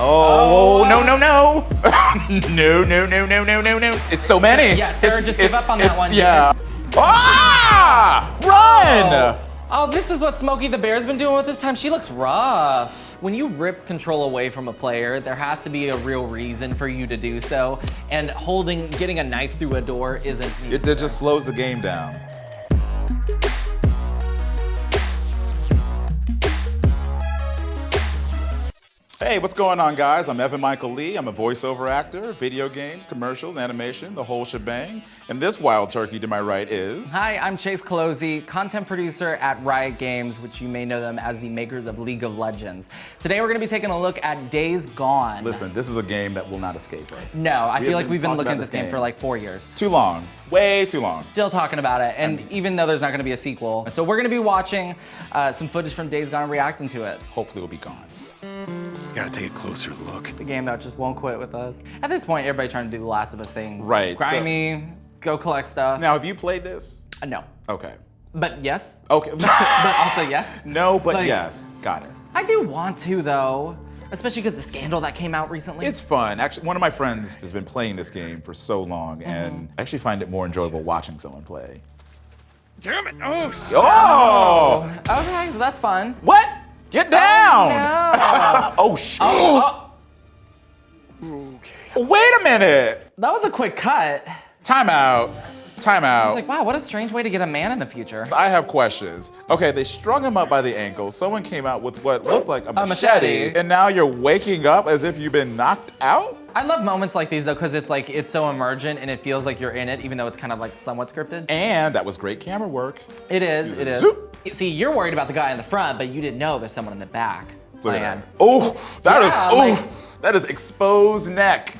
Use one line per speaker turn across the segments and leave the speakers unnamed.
Oh, no, no, no. No, no, no, no, no, no, no. It's so many.
Yeah, Sarah, just give up on that one.
Yeah. Ah! Run!
Oh, this is what Smokey the Bear's been doing with this time. She looks rough. When you rip control away from a player, there has to be a real reason for you to do so. And getting a knife through a door isn't.
It just slows the game down. Hey, what's going on, guys? I'm Evan Michael Lee. I'm a voiceover actor, video games, commercials, animation, the whole shebang. And this wild turkey to my right is...
Hi, I'm Chase Colozzi, content producer at Riot Games, which you may know them as the makers of League of Legends. Today we're gonna be taking a look at Days Gone.
Listen, this is a game that will not escape us.
No, I feel like we've been looking at this game for like 4 years.
Too long, way too long.
Still talking about it, and even though there's not gonna be a sequel. So we're gonna be watching some footage from Days Gone, reacting to it.
Hopefully we'll be gone.
Gotta take a closer look.
The game that just won't quit with us. At this point, everybody trying to do the Last of Us thing.
Right.
Grimy, go collect stuff.
Now, have you played this?
No.
Okay.
But yes.
Okay.
But also yes.
No, but
Like,
yes. Got it.
I do want to, though. Especially because the scandal that came out recently.
It's fun. Actually, one of my friends has been playing this game for so long, and I actually find it more enjoyable watching someone play.
Damn it! Oh!
Oh!
Okay, well, that's fun.
What? Get down!
No.
Oh, shit.
Okay.
Wait a minute.
That was a quick cut.
Time out. Time
I
out.
was like, wow, what a strange way to get a man in the future.
I have questions. Okay, they strung him up by the ankle. Someone came out with what looked like a
machete.
and now you're waking up as if you've been knocked out?
I love moments like these though, because it's so emergent and it feels like you're in it, even though it's kind of like somewhat scripted.
And that was great camera work.
It is, it is.
Zoop.
See, you're worried about the guy in the front, but you didn't know there's someone in the back.
Look at
Man.
that. Oh,
Yeah,
that is exposed neck.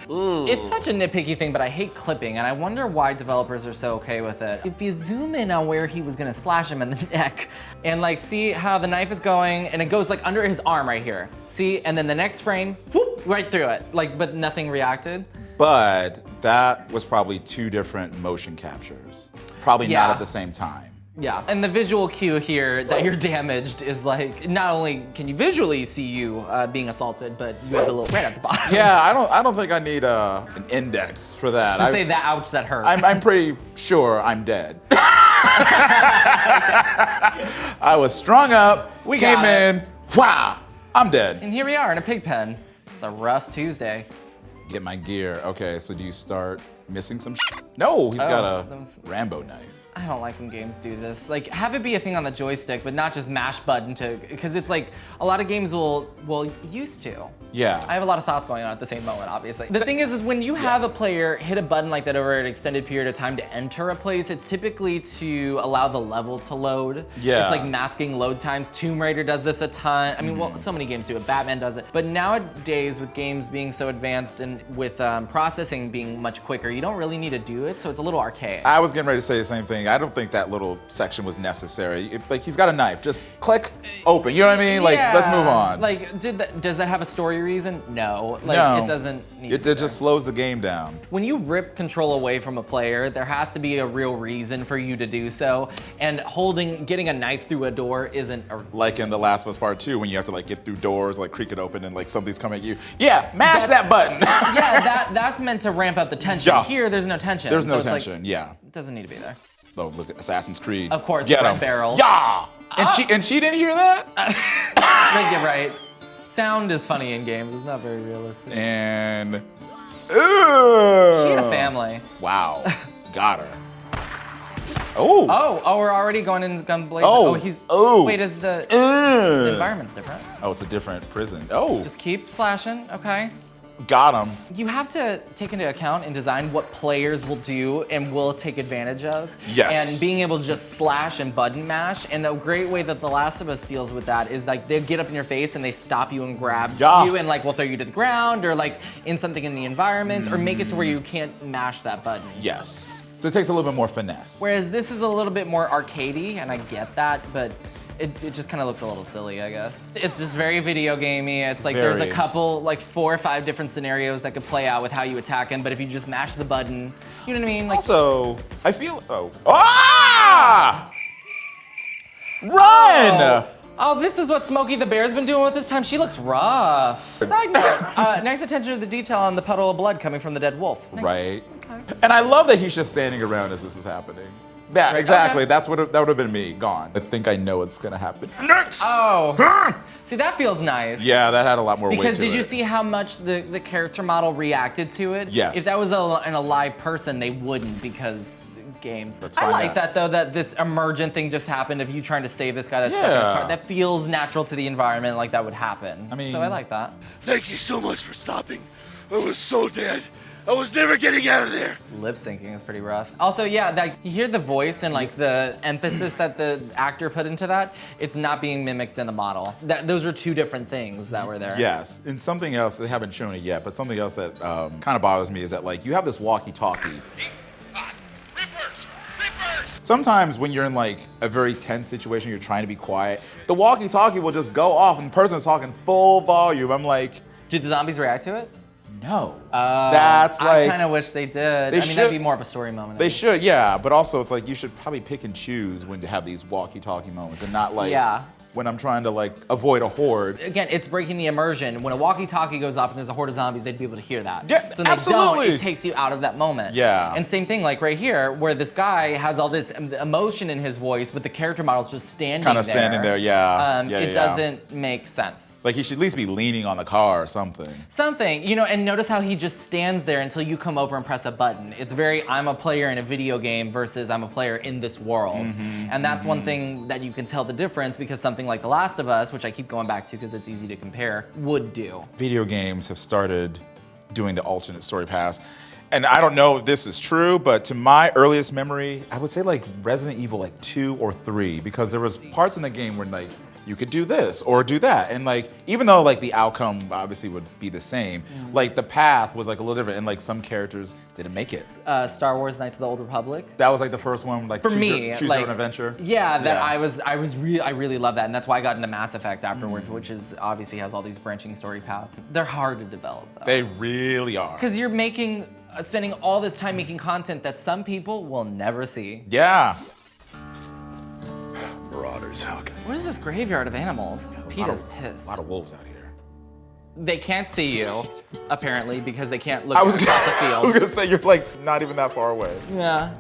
It's such a nitpicky thing, but I hate clipping, and I wonder why developers are so okay with it. If you zoom in on where he was gonna slash him in the neck, and like see how the knife is going, and it goes like under his arm right here. See, and then the next frame, whoop, right through it. Like, but nothing reacted.
But that was probably two different motion captures. Probably
Yeah.
not at the same time.
Yeah, and the visual cue here that you're damaged is like, not only can you visually see you being assaulted, but you have the little red at the bottom.
Yeah, I don't think I need an index for that.
To say that, ouch, that hurt.
I'm pretty sure I'm dead. I was strung up,
We
came
got it.
in, wow, I'm dead.
And here we are in a pig pen. It's a rough Tuesday.
Get my gear. Okay, so do you start missing some shit? No, he's got
that was-
a Rambo knife.
I don't like when games do this. Like, have it be a thing on the joystick, but not just mash button to, because it's like, a lot of games will used to.
Yeah.
I have a lot of thoughts going on at the same moment, obviously. The thing is when you have a player hit a button like that over an extended period of time to enter a place, it's typically to allow the level to load.
Yeah.
It's like masking load times. Tomb Raider does this a ton. I mean, well, so many games do it. Batman does it. But nowadays, with games being so advanced and with processing being much quicker, you don't really need to do it, so it's a little archaic.
I was getting ready to say the same thing. I don't think that little section was necessary. Like, he's got a knife. Just click, open. You know what I mean? Like, let's move on.
Like, does that have a story reason? No. Like,
No.
it doesn't need to be
It just slows the game down.
When you rip control away from a player, there has to be a real reason for you to do so. And getting a knife through a door isn't a
Like in The Last of Us Part 2, when you have to like get through doors, like creak it open, and like something's coming at you. Yeah, mash that button.
Yeah, that's meant to ramp up the tension.
Yeah.
Here, there's no tension.
There's no
so it's like,
tension. Yeah.
it doesn't need to be there.
Oh, look at Assassin's Creed.
Of course,
Get
the red
'em.
barrels.
Yeah. And she didn't hear that.
Like, you're right. Sound is funny in games. It's not very realistic.
And
She had a family.
Wow. Got her. Oh.
Oh, we're already going in gun blazing.
Oh.
Wait, is the environment's different?
Oh, it's a different prison. Oh.
Just keep slashing. Okay.
Got him.
You have to take into account in design what players will do and will take advantage of.
Yes.
And being able to just slash and button mash. And a great way that The Last of Us deals with that is like they'll get up in your face and they stop you and grab you and like will throw you to the ground or like in something in the environment or make it to where you can't mash that button.
Yes. So it takes a little bit more finesse.
Whereas this is a little bit more arcadey, and I get that, but it just kind of looks a little silly, I guess. It's just very video gamey. It's like there's a couple, like 4 or 5 different scenarios that could play out with how you attack him, but if you just mash the button, you know what I mean? Like,
Also, I feel, Ah! Run!
Oh, this is what Smokey the Bear's been doing with this time. She looks rough. Side note, nice attention to the detail on the puddle of blood coming from the dead wolf. Nice.
Right.
Okay.
And I love that he's just standing around as this is happening. Yeah, exactly.
Okay.
That would have been me, gone. I think I know what's gonna happen next.
Oh, see, that feels nice.
Yeah, that had a lot more weight to it.
Because did you see how much the character model reacted to it?
Yes.
If that was an alive person, they wouldn't because games.
Let's
I
find
like
out.
that though, that this emergent thing just happened of you trying to save this guy that's stuck in his
Yeah.
car. That feels natural to the environment, like that would happen.
I mean-
so I like that.
Thank you so much for stopping. I was so dead. I was never getting out of there.
Lip syncing is pretty rough. Also, yeah, like you hear the voice and like the emphasis that the actor put into that. It's not being mimicked in the model. Those are two different things that were there.
Yes, and something else, they haven't shown it yet, but something else that kind of bothers me is that like you have this walkie-talkie. Sometimes when you're in like a very tense situation, you're trying to be quiet, the walkie-talkie will just go off and the person's talking full volume. I'm like,
Do the zombies react to it?
no. That's like,
I kind of wish they did.
They
I mean, that'd
should-
be more of a story moment.
they should, yeah, but also it's like you should probably pick and choose when to have these walkie-talkie moments and not like
Yeah.
when I'm trying to like avoid a horde.
Again, it's breaking the immersion. When a walkie-talkie goes off and there's a horde of zombies, they'd be able to hear that.
Yeah,
so when
absolutely.
they don't, it takes you out of that moment.
Yeah.
And same thing, like right here, where this guy has all this emotion in his voice, but the character model's just standing there.
Kind of standing there, yeah.
It doesn't make sense.
Like he should at least be leaning on the car or something.
Something, you know, and notice how he just stands there until you come over and press a button. It's very, I'm a player in a video game versus I'm a player in this world. And that's one thing that you can tell the difference because something like The Last of Us, which I keep going back to because it's easy to compare, would do.
Video games have started doing the alternate story paths. And I don't know if this is true, but to my earliest memory, I would say like Resident Evil like 2 or 3, because there was parts in the game where like you could do this or do that. And like, even though like the outcome obviously would be the same, like the path was like a little different and like some characters didn't make it.
Star Wars: Knights of the Old Republic.
That was like the first one, like
For
choose
me,
your, choose
like,
your own adventure.
Yeah, that
Yeah.
I really love that, and that's why I got into Mass Effect afterwards, which is obviously has all these branching story paths. They're hard to develop though.
They really are.
Because you're spending all this time making content that some people will never see.
Yeah.
Marauders, okay.
What is this graveyard of animals? PETA's
A
pissed.
lot of wolves out here.
They can't see you, apparently, because they can't look
I was
across the
I was
field.
gonna say you're like not even that far away.
Yeah.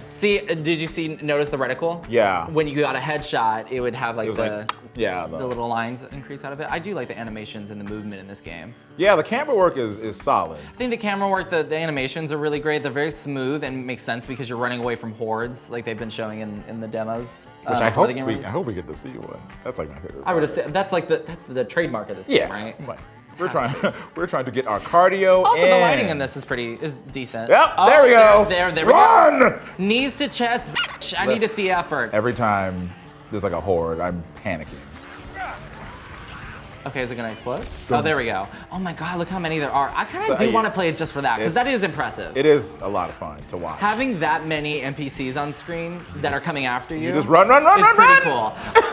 See, did you notice the reticle?
Yeah.
When you got a headshot, it would have like
It was
the
like, yeah,
the little lines increase out of it. I do like the animations and the movement in this game.
yeah, the camera work is solid.
I think the camera work, the animations are really great. They're very smooth and makes sense because you're running away from hordes like they've been showing in the demos.
Which I
before
hope
the game
we
release.
I hope we get to see one. That's like my favorite.
I would
part.
assume that's like that's the trademark of this
Yeah,
game, right?
right. We're
Has
trying we're trying to get our cardio.
Also, the
in.
lighting in this is decent.
Yep,
Oh,
there we go.
There we
Run!
go. Knees to chest. Bitch. I need to see effort.
Every time there's like a horde, I'm panicking.
Okay, is it gonna explode? Oh, there we go. Oh my God, look how many there are. I kind
So,
of do
yeah.
want to play it just for that because that
It's-
is impressive.
It is a lot of fun to watch.
Having that many NPCs on screen that are coming after you,
just run, run, run,
is
run,
pretty
run!
cool.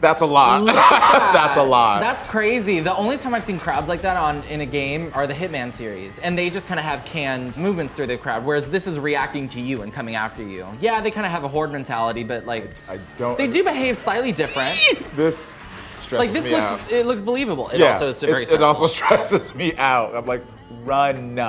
That's a lot. That's a lot.
That's crazy. The only time I've seen crowds like that in a game are the Hitman series, and they just kind of have canned movements through the crowd, whereas this is reacting to you and coming after you. Yeah, they kind of have a horde mentality, but like
I don't.
they do behave slightly different.
This stresses
Like this
me out.
looks believable. It
Yeah,
also is very
it
stressful.
also stresses me out. I'm like, run.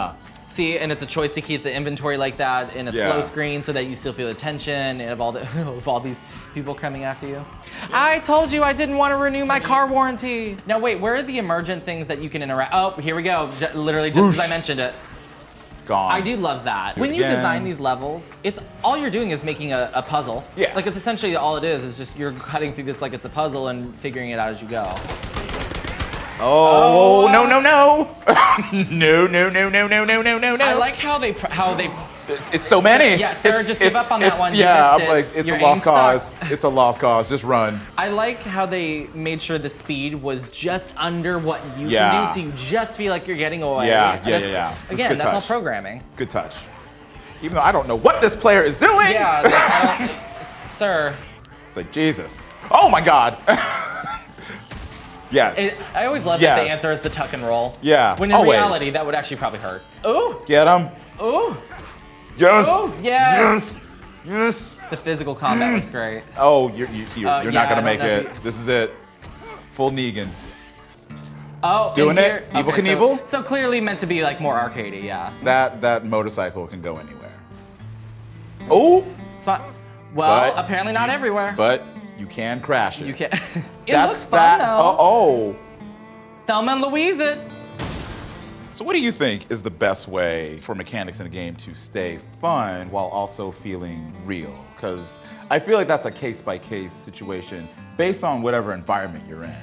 See, and it's a choice to keep the inventory like that in a
Yeah.
slow screen so that you still feel the tension of all of all these people coming after you. I told you I didn't want to renew my car warranty. Now wait, where are the emergent things that you can interact? Oh, here we go. Literally just as I mentioned it.
Gone.
I do love that.
Do it
When you
again.
design these levels, it's all you're doing is making a puzzle.
Yeah.
Like it's essentially all it is just you're cutting through this like it's a puzzle and figuring it out as you go.
Oh, no, no, no. No, no, no, no, no, no, no, no, no.
I like how they
It's so many.
Yeah, Sarah, just give up on that
it's-
one. You
Yeah,
missed
I'm
it.
like, it's
Your
a lost
aim
cause.
sucked.
It's a lost cause. Just run.
I like how they made sure the speed was just under what you
Yeah.
can do, so you just feel like you're getting away.
Yeah,
And
yeah,
that's-
yeah, yeah. It's
Again,
good
that's all
touch.
programming.
Good touch. Even though I don't know what this player is doing.
Yeah, like, sir.
It's like, Jesus. Oh my God. Yes.
I always love that the
Yes.
answer is the tuck and roll.
Yeah,
When in
always.
reality, that would actually probably hurt. Ooh,
Get him.
ooh,
Yes.
ooh, yes.
Yes.
The physical combat looks great.
Oh, you're
yeah,
not
I
gonna make
don't know
it.
if you-
This is it. Full Negan.
Oh,
Doing
and
it?
here,
Evil
okay,
Knievel?
So clearly meant to be like more arcadey, yeah.
That motorcycle can go anywhere. Oh,
Spot. Well,
But
apparently not everywhere.
but you can crash it.
You can't. It
That's
looks fun though.
Oh.
Thelma and Louise it.
So what do you think is the best way for mechanics in a game to stay fun while also feeling real? Because I feel like that's a case-by-case situation based on whatever environment you're in.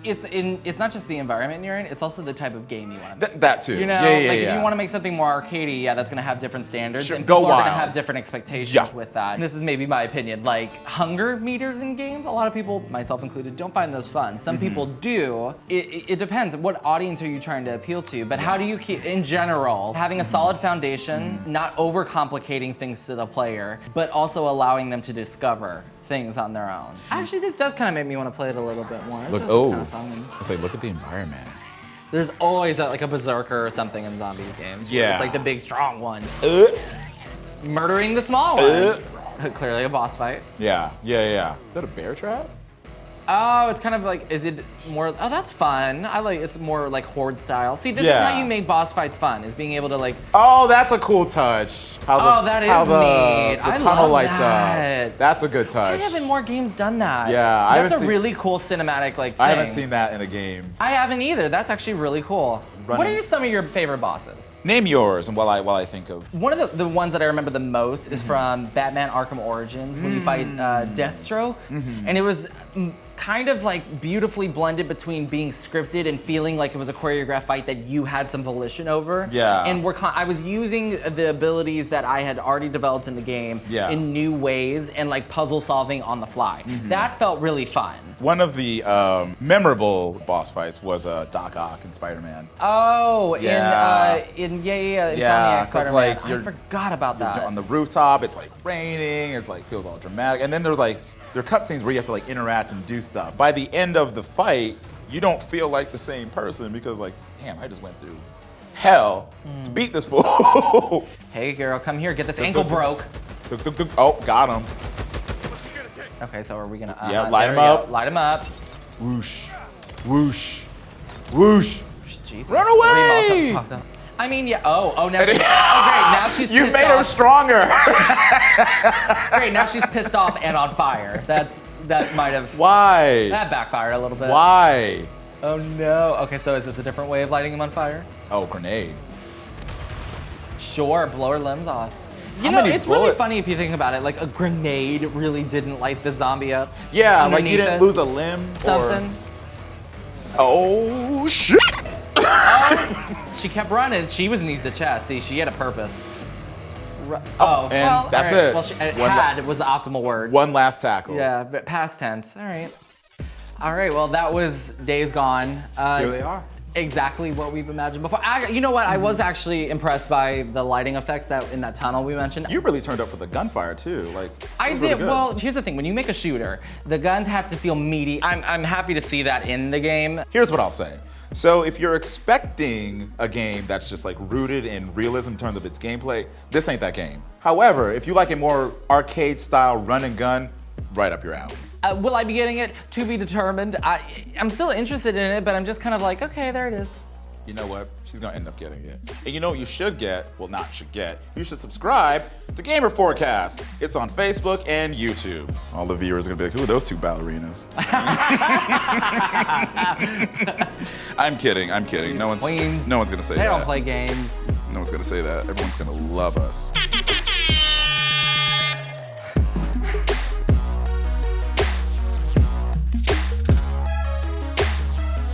It's not just the environment you're in, it's also the type of game you want to make.
That too.
You know,
yeah,
like if you want to make something more arcadey, yeah, that's gonna have different standards,
Sure,
and
go
people are gonna
wild.
have different expectations
Yeah.
with that. And this is maybe my opinion. Like hunger meters in games, a lot of people, myself included, don't find those fun. Some people do. It depends. What audience are you trying to appeal to? But how do you keep, in general, having a solid foundation, not overcomplicating things to the player, but also allowing them to discover things on their own. Actually, this does kind of make me want to play it a little bit more. It
Look,
does
oh,
kind of fun.
it's like look at the environment.
There's always like a berserker or something in zombies games. Where
Yeah.
It's like the big strong one.
Uh,
Murdering the small one. Clearly a boss fight.
yeah. Is that a bear trap?
Oh, it's kind of like, is it more, oh, that's fun. I like, it's more like Horde style. See, this is
Yeah.
how you make boss fights fun, is being able to like,
Oh, that's a cool touch. How
Oh, that is
how the,
neat.
The
I
tunnel
love
lights
that.
up. That's a good touch.
why haven't more games done that?
Yeah, I
That's
haven't
a
seen-
really cool cinematic like thing.
I haven't seen that in a game.
I haven't either. That's actually really cool. What
Running.
are some of your favorite bosses?
Name yours, and while I think of.
One of the ones that I remember the most is from Batman Arkham Origins when you fight Deathstroke. And it was kind of like beautifully blended between being scripted and feeling like it was a choreographed fight that you had some volition over.
Yeah.
And I was using the abilities that I had already developed in the game
Yeah.
in new ways and like puzzle solving on the fly. That felt really fun.
One of the memorable boss fights was Doc Ock in Spider-Man.
Oh,
Yeah.
in
Yeah,
Insomniac
'cause,
Spider-Man.
like,
I
you're-
forgot about that.
On the rooftop, it's like raining, it's like feels all dramatic. And then there are cutscenes where you have to like interact and do stuff. By the end of the fight, you don't feel like the same person because like, damn, I just went through hell to beat this fool.
Hey girl, come here, get this ankle broke.
Oh, got him.
Okay, so are we gonna?
Yeah, light
there
him
we go.
up.
Light him up.
Whoosh, whoosh, whoosh.
Jesus.
Run
3 Molotovs
away!
popped up. I mean, yeah. Oh, now she's. Oh, great. Now she's.
You
pissed
made her
off.
stronger.
Great. Now she's pissed off and on fire. That might have.
Why?
That backfired a little bit.
Why?
Oh no. Okay, so is this a different way of lighting him on fire?
Oh, grenade.
Sure. Blow her limbs off. You
How
know,
many
it's really
bullet-
funny if you think about it. Like a grenade really didn't light the zombie up.
Yeah, like you
underneath
didn't
it.
lose a limb
Something.
Or... Oh shit!
She kept running. She was needs the chest. See, she had a purpose.
and
well,
that's
all right.
it.
Well,
One la-
had was the optimal word.
One last tackle.
Yeah, but past tense. All right. All right. Well, that was Days Gone.
Here they are.
Exactly what we've imagined before. You know what? I was actually impressed by the lighting effects that in that tunnel we mentioned.
You really turned up for the gunfire too. Like
I
it was really
did.
good.
Well, here's the thing. When you make a shooter, the guns have to feel meaty. I'm happy to see that in the game.
Here's what I'll say. So if you're expecting a game that's just like rooted in realism in terms of its gameplay, this ain't that game. However, if you like a more arcade style run and gun, right up your alley.
Will I be getting it? To be determined. I'm still interested in it, but I'm just kind of like, okay, there it is.
You know what? She's gonna end up getting it. And you know what you should get? Well, not should get. You should subscribe to Gamer Forecast. It's on Facebook and YouTube. All the viewers are gonna be like, who are those two ballerinas? I'm kidding. No one's
Queens.
gonna say
They
that.
don't play games.
No one's gonna say that. Everyone's gonna love us.